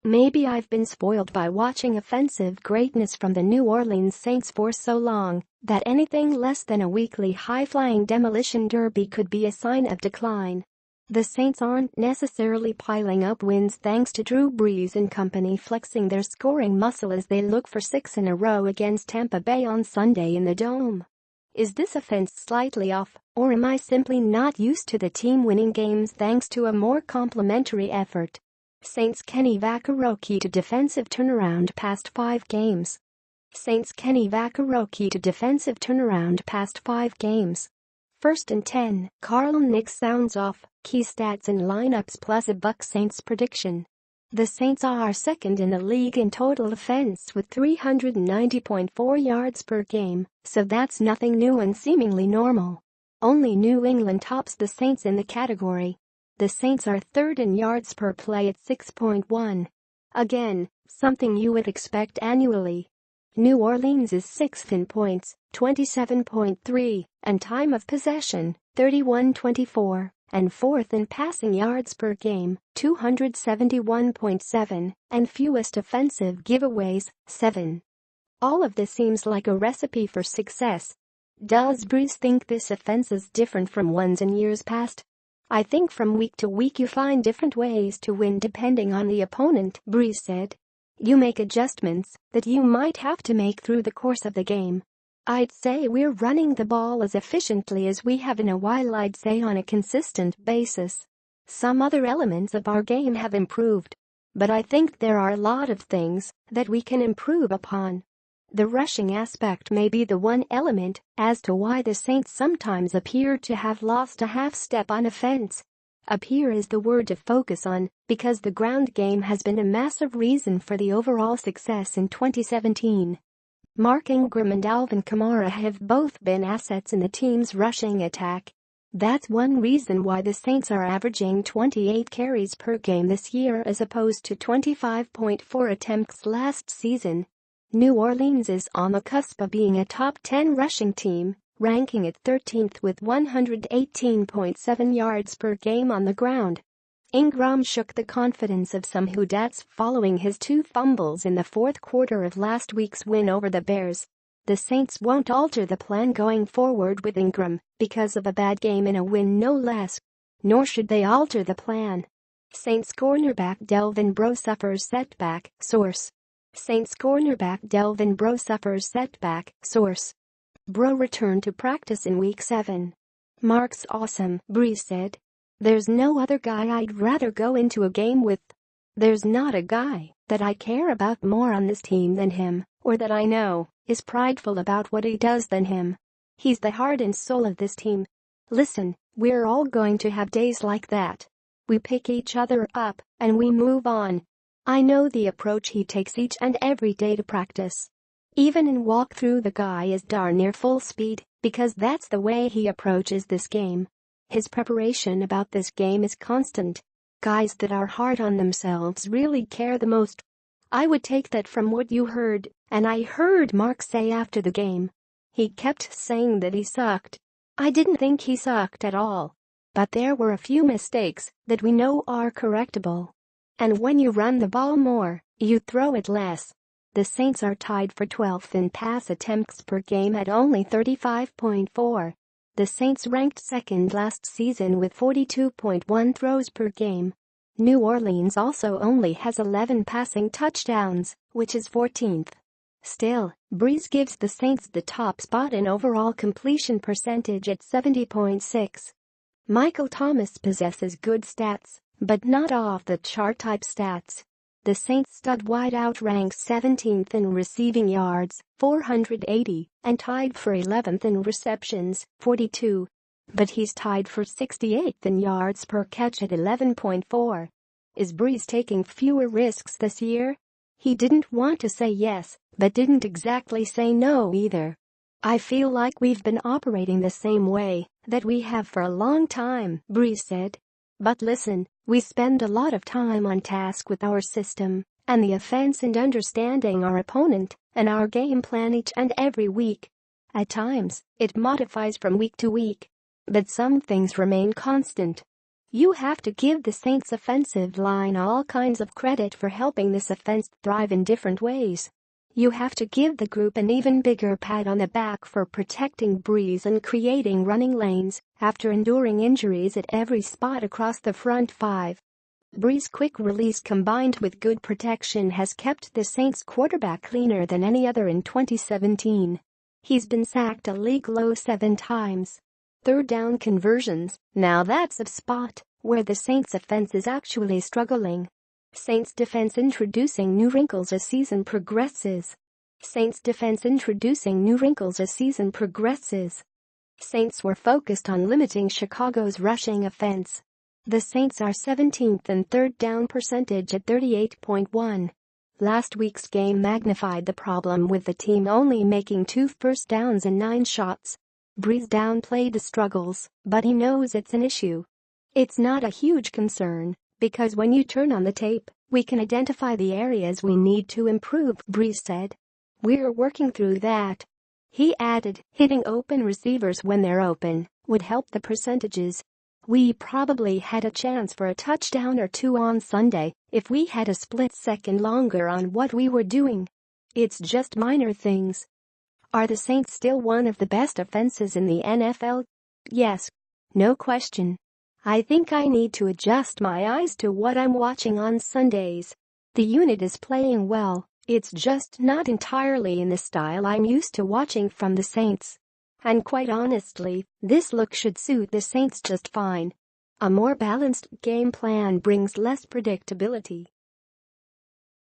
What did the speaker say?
Maybe I've been spoiled by watching offensive greatness from the New Orleans Saints for so long that anything less than a weekly high-flying demolition derby could be a sign of decline. The Saints aren't necessarily piling up wins thanks to Drew Brees and company flexing their scoring muscle as they look for 6 in a row against Tampa Bay on Sunday in the Dome. Is this offense slightly off, or am I simply not used to the team winning games thanks to a more complementary effort? Saints Kenny Vaccaro key to defensive turnaround past 5 games. Saints Kenny Vaccaro key to defensive turnaround past 5 games. 1st and 10, Carl Nick sounds off, key stats and lineups plus a Bucs-Saints prediction. The Saints are second in the league in total offense with 390.4 yards per game, so that's nothing new and seemingly normal. Only New England tops the Saints in the category. The Saints are third in yards per play at 6.1. Again, something you would expect annually. New Orleans is 6th in points, 27.3, and time of possession, 31-24, and 4th in passing yards per game, 271.7, and fewest offensive giveaways, 7. All of this seems like a recipe for success. Does Brees think this offense is different from ones in years past? I think from week to week you find different ways to win depending on the opponent, Brees said. You make adjustments that you might have to make through the course of the game. I'd say we're running the ball as efficiently as we have in a while. I'd say on a consistent basis. Some other elements of our game have improved, but I think there are a lot of things that we can improve upon. The rushing aspect may be the one element as to why the Saints sometimes appear to have lost a half step on offense. Appear is the word to focus on because the ground game has been a massive reason for the overall success in 2017. Mark Ingram and Alvin Kamara have both been assets in the team's rushing attack. That's one reason why the Saints are averaging 28 carries per game this year as opposed to 25.4 attempts last season. New Orleans is on the cusp of being a top 10 rushing team, ranking at 13th with 118.7 yards per game on the ground. Ingram shook the confidence of some Whodats following his 2 fumbles in the 4th quarter of last week's win over the Bears. The Saints won't alter the plan going forward with Ingram because of a bad game in a win no less. Nor should they alter the plan. Saints cornerback Dei-Vem suffers setback, source. Saints cornerback Dei-Vem suffers setback, source. Bro returned to practice in week 7. Mark's awesome, Brees said. There's no other guy I'd rather go into a game with. There's not a guy that I care about more on this team than him, or that I know is prideful about what he does than him. He's the heart and soul of this team. Listen, we're all going to have days like that. We pick each other up and we move on. I know the approach he takes each and every day to practice. Even in walkthrough the guy is darn near full speed because that's the way he approaches this game. His preparation about this game is constant. Guys that are hard on themselves really care the most. I would take that from what you heard, and I heard Mark say after the game. He kept saying that he sucked. I didn't think he sucked at all. But there were a few mistakes that we know are correctable. And when you run the ball more, you throw it less. The Saints are tied for 12th in pass attempts per game at only 35.4. The Saints ranked second last season with 42.1 throws per game. New Orleans also only has 11 passing touchdowns, which is 14th. Still, Brees gives the Saints the top spot in overall completion percentage at 70.6. Michael Thomas possesses good stats, but not off-the-chart type stats. The Saints stud wideout ranks 17th in receiving yards, 480, and tied for 11th in receptions, 42. But he's tied for 68th in yards per catch at 11.4. Is Brees taking fewer risks this year? He didn't want to say yes, but didn't exactly say no either. I feel like we've been operating the same way that we have for a long time, Brees said. But listen, we spend a lot of time on task with our system and the offense and understanding our opponent and our game plan each and every week. At times, it modifies from week to week, but some things remain constant. You have to give the Saints offensive line all kinds of credit for helping this offense thrive in different ways. You have to give the group an even bigger pat on the back for protecting Brees and creating running lanes after enduring injuries at every spot across the front five. Brees' quick release combined with good protection has kept the Saints quarterback cleaner than any other in 2017. He's been sacked a league-low 7 times. Third down conversions, now that's a spot where the Saints offense is actually struggling. Saints defense introducing new wrinkles as season progresses. Saints defense introducing new wrinkles as season progresses. Saints were focused on limiting Chicago's rushing offense. The Saints are 17th in third down percentage at 38.1. Last week's game magnified the problem with the team only making 2 first downs and 9 shots. Brees downplayed the struggles, but he knows it's an issue. It's not a huge concern, because when you turn on the tape, we can identify the areas we need to improve, Brees said. We're working through that. He added, hitting open receivers when they're open would help the percentages. We probably had a chance for a touchdown or 2 on Sunday if we had a split second longer on what we were doing. It's just minor things. Are the Saints still one of the best offenses in the NFL? Yes. No question. I think I need to adjust my eyes to what I'm watching on Sundays. The unit is playing well, it's just not entirely in the style I'm used to watching from the Saints. And quite honestly, this look should suit the Saints just fine. A more balanced game plan brings less predictability.